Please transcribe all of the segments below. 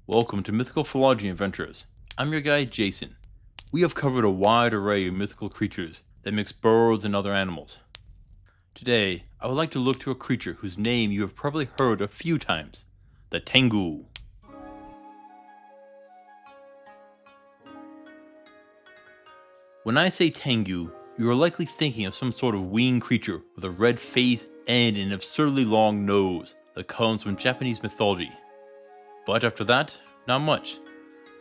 Welcome to Mythical Phylogeny Adventures. I'm your guide, Jason. We have covered a wide array of mythical creatures that mix birds and other animals. Today, I would like to look to a creature whose name you have probably heard a few times, the Tengu. When I say Tengu, you are likely thinking of some sort of winged creature with a red face and an absurdly long nose that comes from Japanese mythology. But after that, not much.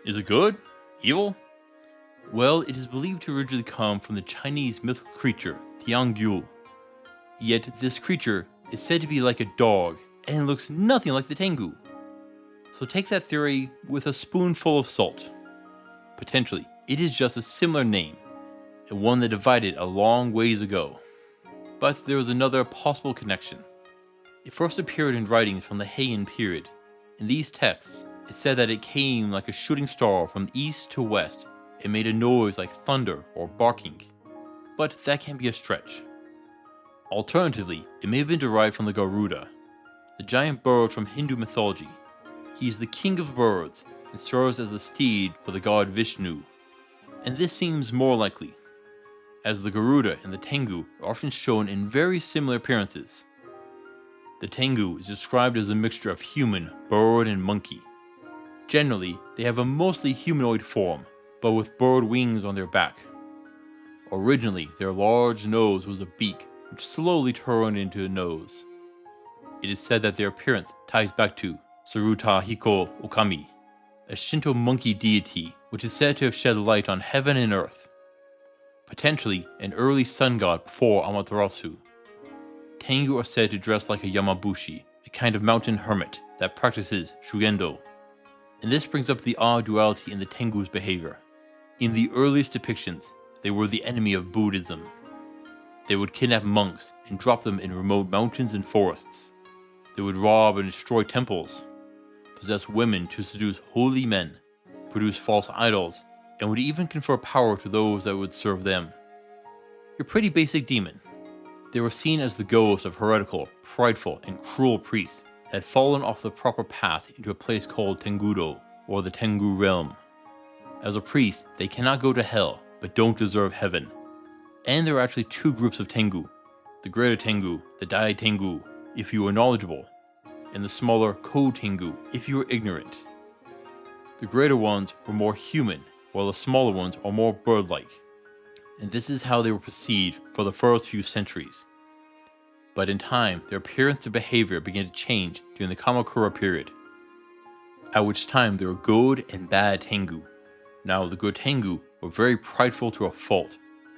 Is it good? Evil? Well, it is believed to originally come from the Chinese mythical creature, Tengu. Yet this creature is said to be like a dog and looks nothing like the Tengu. So take that theory with a spoonful of salt. Potentially, it is just a similar name, and one that divided a long ways ago. But there is another possible connection. It first appeared in writings from the Heian period. In these texts, it said that it came like a shooting star from east to west and made a noise like thunder or barking. But that can be a stretch. Alternatively, it may have been derived from the Garuda, the giant bird from Hindu mythology. He is the king of birds and serves as the steed for the god Vishnu. And this seems more likely, as the Garuda and the Tengu are often shown in very similar appearances. The Tengu is described as a mixture of human, bird, and monkey. Generally, they have a mostly humanoid form, but with bird wings on their back. Originally, their large nose was a beak, which slowly turned into a nose. It is said that their appearance ties back to Tsuruta Hiko Okami, a Shinto monkey deity which is said to have shed light on heaven and earth. Potentially an early sun god before Amaterasu. Tengu are said to dress like a Yamabushi, a kind of mountain hermit that practices Shugendo. And this brings up the odd duality in the Tengu's behavior. In the earliest depictions, they were the enemy of Buddhism. They would kidnap monks and drop them in remote mountains and forests. They would rob and destroy temples, possess women to seduce holy men, produce false idols, and would even confer power to those that would serve them. A pretty basic demon. They were seen as the ghosts of heretical, prideful, and cruel priests that had fallen off the proper path into a place called Tengudo, or the Tengu realm. As a priest, they cannot go to hell, but don't deserve heaven. And there are actually two groups of Tengu. The greater Tengu, the Dai Tengu, if you are knowledgeable, and the smaller Ko Tengu, if you are ignorant. The greater ones were more human, while the smaller ones are more bird-like. And this is how they were perceived for the first few centuries. But in time, their appearance and behavior began to change during the Kamakura period, at which time there were good and bad Tengu. Now, the good Tengu were very prideful to a fault.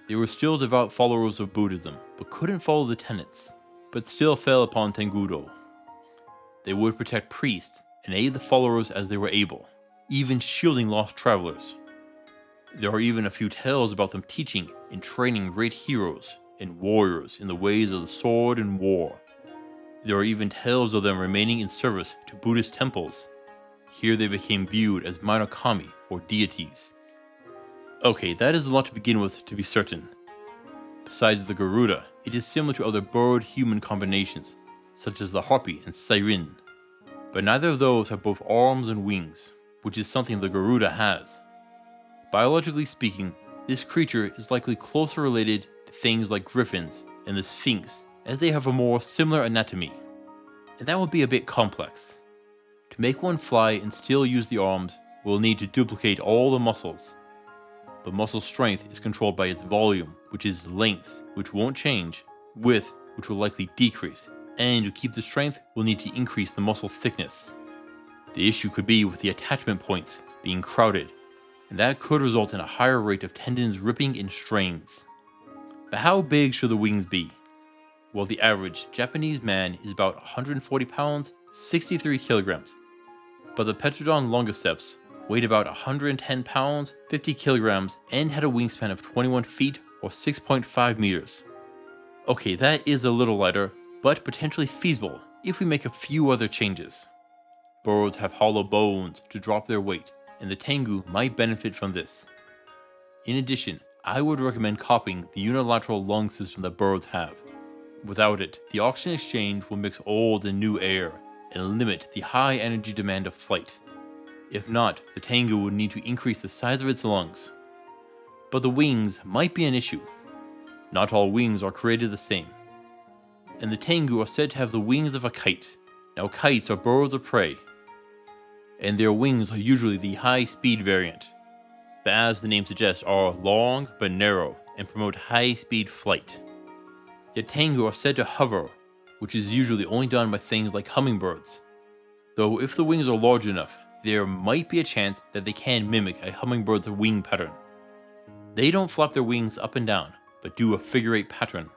They were still devout followers of Buddhism, but couldn't follow the tenets, but still fell upon Tengudo. They would protect priests and aid the followers as they were able, even shielding lost travelers. There are even a few tales about them teaching and training great heroes and warriors in the ways of the sword and war. There are even tales of them remaining in service to Buddhist temples. Here they became viewed as minor kami, or deities. Okay, that is a lot to begin with, to be certain. Besides the Garuda, it is similar to other bird-human combinations, such as the harpy and siren. But neither of those have both arms and wings, which is something the Garuda has. Biologically speaking, this creature is likely closer related to things like griffins and the sphinx, as they have a more similar anatomy. And that would be a bit complex. To make one fly and still use the arms, we'll need to duplicate all the muscles. But muscle strength is controlled by its volume, which is length, which won't change, width, which will likely decrease, and to keep the strength, we'll need to increase the muscle thickness. The issue could be with the attachment points being crowded, and that could result in a higher rate of tendons ripping and strains. But how big should the wings be? Well, the average Japanese man is about 140 pounds, 63 kilograms. But the Petrodon longiceps weighed about 110 pounds, 50 kilograms, and had a wingspan of 21 feet or 6.5 meters. Okay, that is a little lighter, but potentially feasible if we make a few other changes. Birds have hollow bones to drop their weight, and the Tengu might benefit from this. In addition, I would recommend copying the unilateral lung system that birds have. Without it, the oxygen exchange will mix old and new air and limit the high energy demand of flight. If not, the Tengu would need to increase the size of its lungs. But the wings might be an issue. Not all wings are created the same. And the Tengu are said to have the wings of a kite. Now kites are birds of prey, and their wings are usually the high-speed variant, that as the name suggests are long but narrow and promote high-speed flight. Yet Tengu are said to hover, which is usually only done by things like hummingbirds. Though if the wings are large enough, there might be a chance that they can mimic a hummingbird's wing pattern. They don't flap their wings up and down, but do a figure-8 pattern.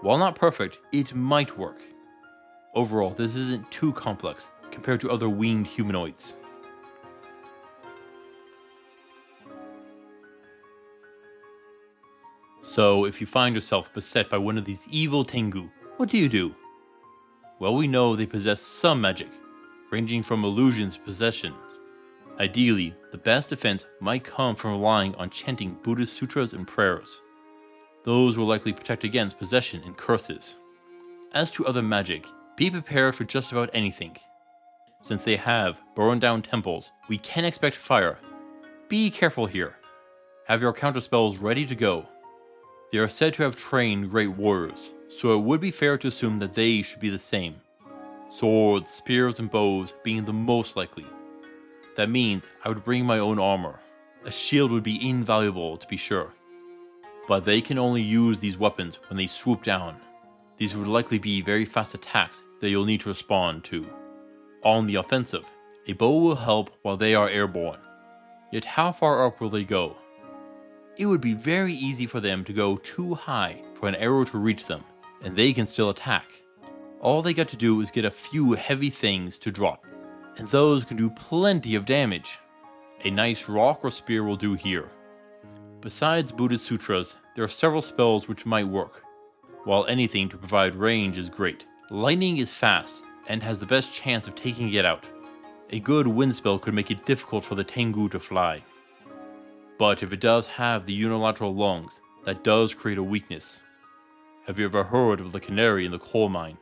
While not perfect, it might work. Overall, this isn't too complex compared to other winged humanoids. So, if you find yourself beset by one of these evil Tengu, what do? Well, we know they possess some magic, ranging from illusions to possession. Ideally, the best defense might come from relying on chanting Buddhist sutras and prayers. Those will likely protect against possession and curses. As to other magic, be prepared for just about anything. Since they have burned down temples, we can expect fire. Be careful here. Have your counterspells ready to go. They are said to have trained great warriors, so it would be fair to assume that they should be the same. Swords, spears, and bows being the most likely. That means I would bring my own armor. A shield would be invaluable to be sure. But they can only use these weapons when they swoop down. These would likely be very fast attacks that you'll need to respond to. On the offensive, a bow will help while they are airborne. Yet how far up will they go? It would be very easy for them to go too high for an arrow to reach them, and they can still attack. All they got to do is get a few heavy things to drop, and those can do plenty of damage. A nice rock or spear will do here. Besides Buddhist sutras, there are several spells which might work. While anything to provide range is great, lightning is fast and has the best chance of taking it out. A good wind spell could make it difficult for the Tengu to fly. But if it does have the unilateral lungs, that does create a weakness. Have you ever heard of the canary in the coal mine?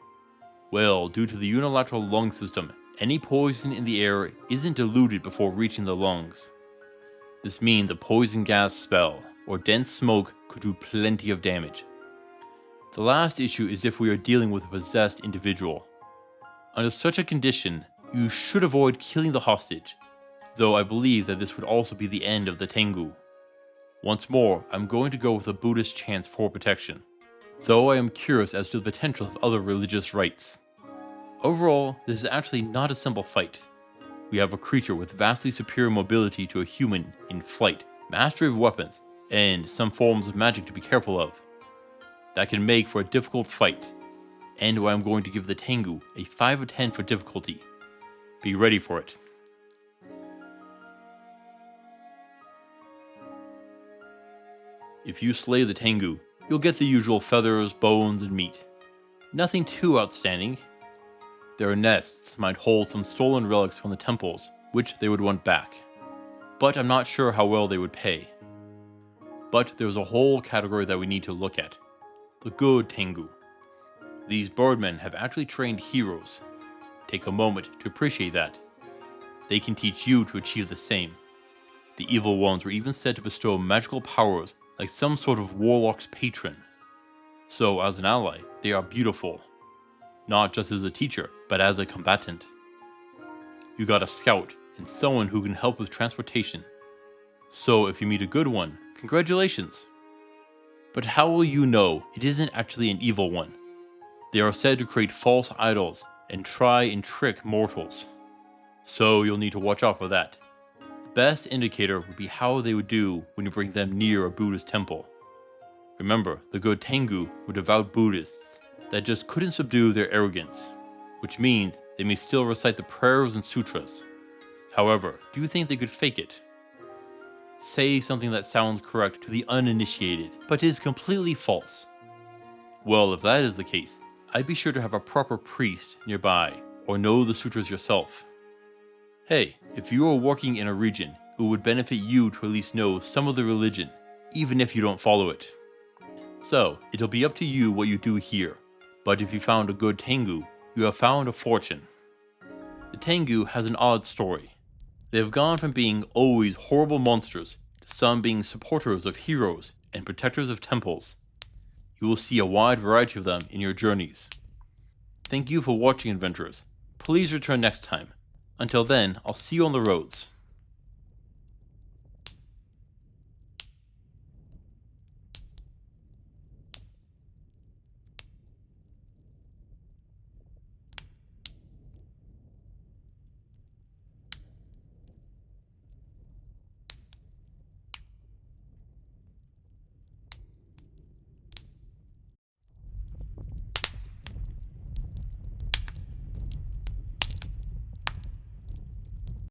Well, due to the unilateral lung system, any poison in the air isn't diluted before reaching the lungs. This means a poison gas spell or dense smoke could do plenty of damage. The last issue is if we are dealing with a possessed individual. Under such a condition, you should avoid killing the hostage, though I believe that this would also be the end of the Tengu. Once more, I'm going to go with a Buddhist chance for protection, though I am curious as to the potential of other religious rites. Overall, this is actually not a simple fight. We have a creature with vastly superior mobility to a human in flight, mastery of weapons, and some forms of magic to be careful of. That can make for a difficult fight, and why I'm going to give the Tengu a 5 of 10 for difficulty. Be ready for it. If you slay the Tengu, you'll get the usual feathers, bones, and meat. Nothing too outstanding. Their nests might hold some stolen relics from the temples, which they would want back. But I'm not sure how well they would pay. But there's a whole category that we need to look at. The good Tengu. These birdmen have actually trained heroes. Take a moment to appreciate that. They can teach you to achieve the same. The evil ones were even said to bestow magical powers like some sort of warlock's patron. So as an ally, they are beautiful. Not just as a teacher, but as a combatant. You got a scout and someone who can help with transportation. So if you meet a good one, congratulations. But how will you know it isn't actually an evil one? They are said to create false idols and try and trick mortals. So you'll need to watch out for that. The best indicator would be how they would do when you bring them near a Buddhist temple. Remember, the good Tengu were devout Buddhists that just couldn't subdue their arrogance, which means they may still recite the prayers and sutras. However, do you think they could fake it? Say something that sounds correct to the uninitiated, but is completely false. Well, if that is the case, I'd be sure to have a proper priest nearby, or know the sutras yourself. Hey, if you are working in a region, it would benefit you to at least know some of the religion, even if you don't follow it. So, it'll be up to you what you do here, but if you found a good Tengu, you have found a fortune. The Tengu has an odd story. They have gone from being always horrible monsters to some being supporters of heroes and protectors of temples. You will see a wide variety of them in your journeys. Thank you for watching, adventurers. Please return next time. Until then, I'll see you on the roads.